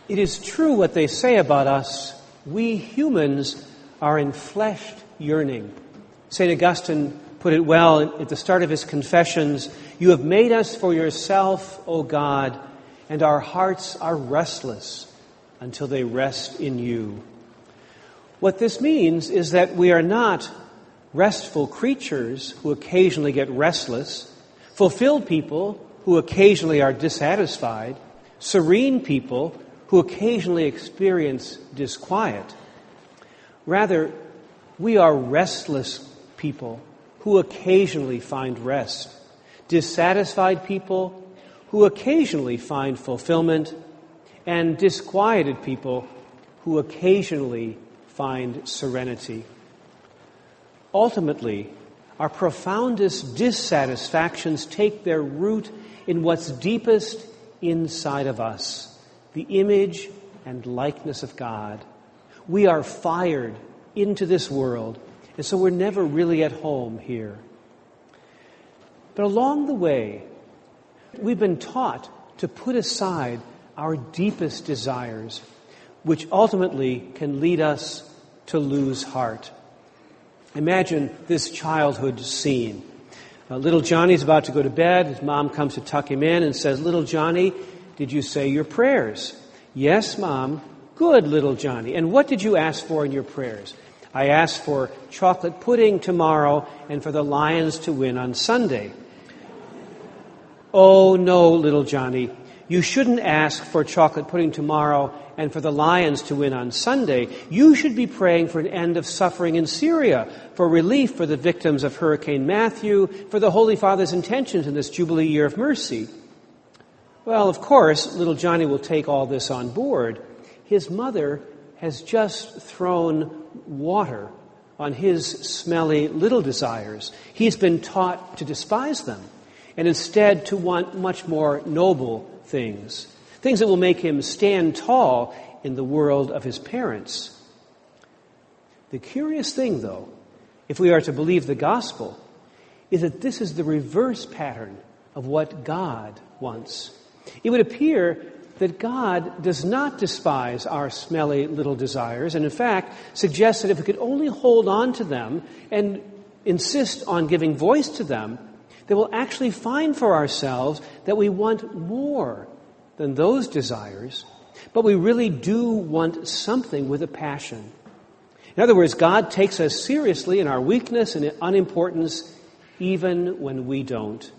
It is true what they say about us. We humans are enfleshed yearning. St. Augustine put it well at the start of his Confessions. You have made us for yourself, O God, and our hearts are restless until they rest in you. What this means is that we are not restful creatures who occasionally get restless, fulfilled people who occasionally are dissatisfied, serene people who occasionally experience disquiet. Rather, we are restless people who occasionally find rest, dissatisfied people who occasionally find fulfillment, and disquieted people who occasionally find serenity. Ultimately, our profoundest dissatisfactions take their root in what's deepest inside of us, the image and likeness of God. We are fired into this world, and so we're never really at home here. But along the way, we've been taught to put aside our deepest desires, which ultimately can lead us to lose heart. Imagine this childhood scene. Little Johnny's about to go to bed. His mom comes to tuck him in and says, "Little Johnny, did you say your prayers?" "Yes, Mom." "Good, little Johnny. And what did you ask for in your prayers?" "I asked for chocolate pudding tomorrow and for the Lions to win on Sunday." "Oh, no, little Johnny. You shouldn't ask for chocolate pudding tomorrow and for the Lions to win on Sunday. You should be praying for an end of suffering in Syria, for relief for the victims of Hurricane Matthew, for the Holy Father's intentions in this Jubilee year of mercy." Well, of course, little Johnny will take all this on board. His mother has just thrown water on his smelly little desires. He's been taught to despise them and instead to want much more noble things that will make him stand tall in the world of his parents. The curious thing, though, if we are to believe the gospel, is that this is the reverse pattern of what God wants. It would appear that God does not despise our smelly little desires, and in fact suggests that if we could only hold on to them and insist on giving voice to them, that we'll actually find for ourselves that we want more than those desires, but we really do want something with a passion. In other words, God takes us seriously in our weakness and unimportance, even when we don't.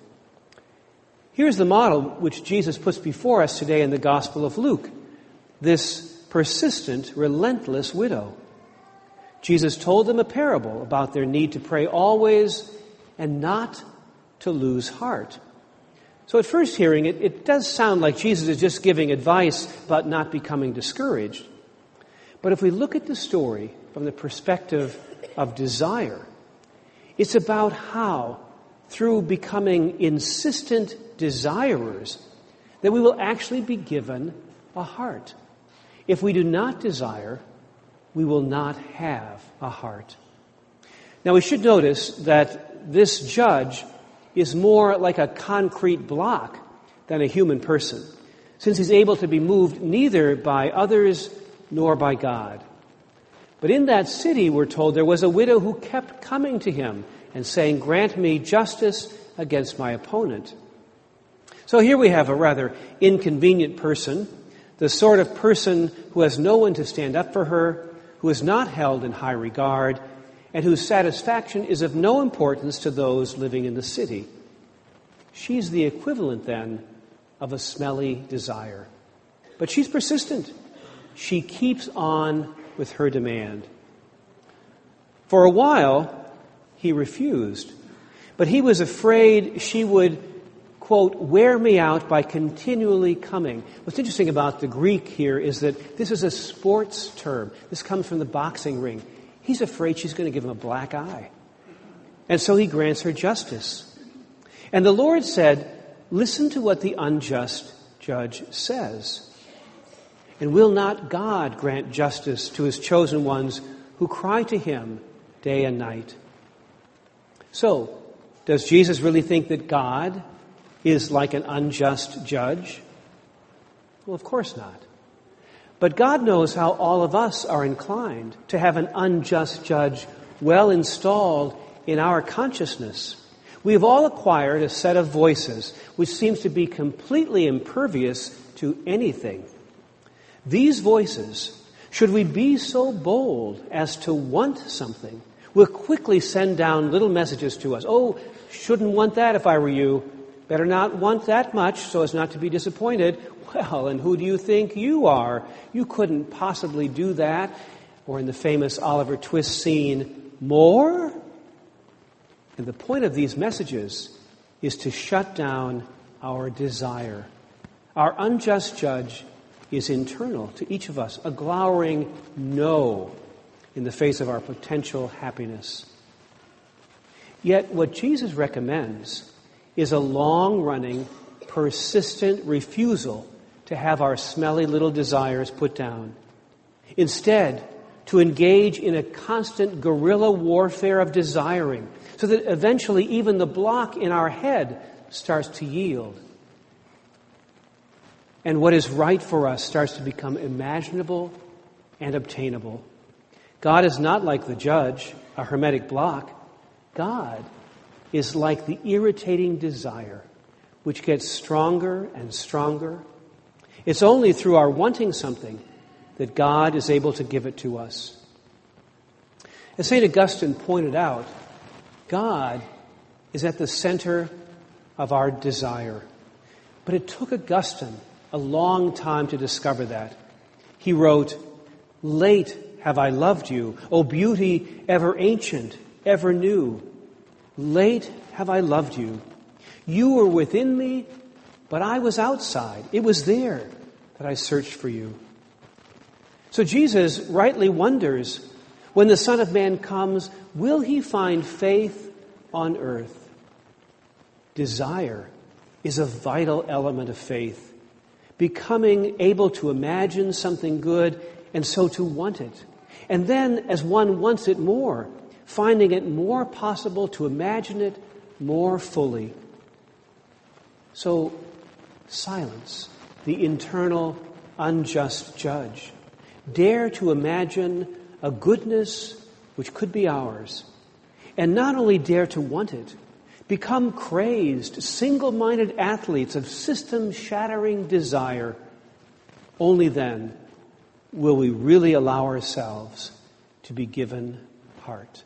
Here's the model which Jesus puts before us today in the Gospel of Luke, this persistent, relentless widow. Jesus told them a parable about their need to pray always and not to lose heart. So at first hearing, it does sound like Jesus is just giving advice about not becoming discouraged. But if we look at the story from the perspective of desire, it's about how, through becoming insistent desirers, that we will actually be given a heart. If we do not desire, we will not have a heart. Now we should notice that this judge is more like a concrete block than a human person, since he's able to be moved neither by others nor by God. But in that city, we're told, there was a widow who kept coming to him and saying, "Grant me justice against my opponent." So here we have a rather inconvenient person, the sort of person who has no one to stand up for her, who is not held in high regard, and whose satisfaction is of no importance to those living in the city. She's the equivalent, then, of a smelly desire. But she's persistent. She keeps on with her demand. For a while, he refused, but he was afraid she would, quote, "wear me out by continually coming." What's interesting about the Greek here is that this is a sports term. This comes from the boxing ring. He's afraid she's going to give him a black eye. And so he grants her justice. And the Lord said, "Listen to what the unjust judge says. And will not God grant justice to his chosen ones who cry to him day and night?" So, does Jesus really think that God is like an unjust judge? Well, of course not. But God knows how all of us are inclined to have an unjust judge well installed in our consciousness. We have all acquired a set of voices which seems to be completely impervious to anything. These voices, should we be so bold as to want something, will quickly send down little messages to us. Oh, shouldn't want that if I were you. Better not want that much so as not to be disappointed. Well, and who do you think you are? You couldn't possibly do that. Or in the famous Oliver Twist scene, more? And the point of these messages is to shut down our desire. Our unjust judge is internal to each of us, a glowering no in the face of our potential happiness. Yet what Jesus recommends is a long-running, persistent refusal to have our smelly little desires put down. Instead, to engage in a constant guerrilla warfare of desiring, so that eventually even the block in our head starts to yield. And what is right for us starts to become imaginable and obtainable. God is not like the judge, a hermetic block. God is like the irritating desire, which gets stronger and stronger. It's only through our wanting something that God is able to give it to us. As St. Augustine pointed out, God is at the center of our desire. But it took Augustine a long time to discover that. He wrote, "Late have I loved you, O beauty ever ancient, ever new. Late have I loved you. You were within me, but I was outside. It was there that I searched for you." So Jesus rightly wonders, when the Son of Man comes, will he find faith on earth? Desire is a vital element of faith. Becoming able to imagine something good and so to want it. And then, as one wants it more, finding it more possible to imagine it more fully. So, silence the internal unjust judge. Dare to imagine a goodness which could be ours. And not only dare to want it, become crazed, single-minded athletes of system-shattering desire. Only then will we really allow ourselves to be given heart.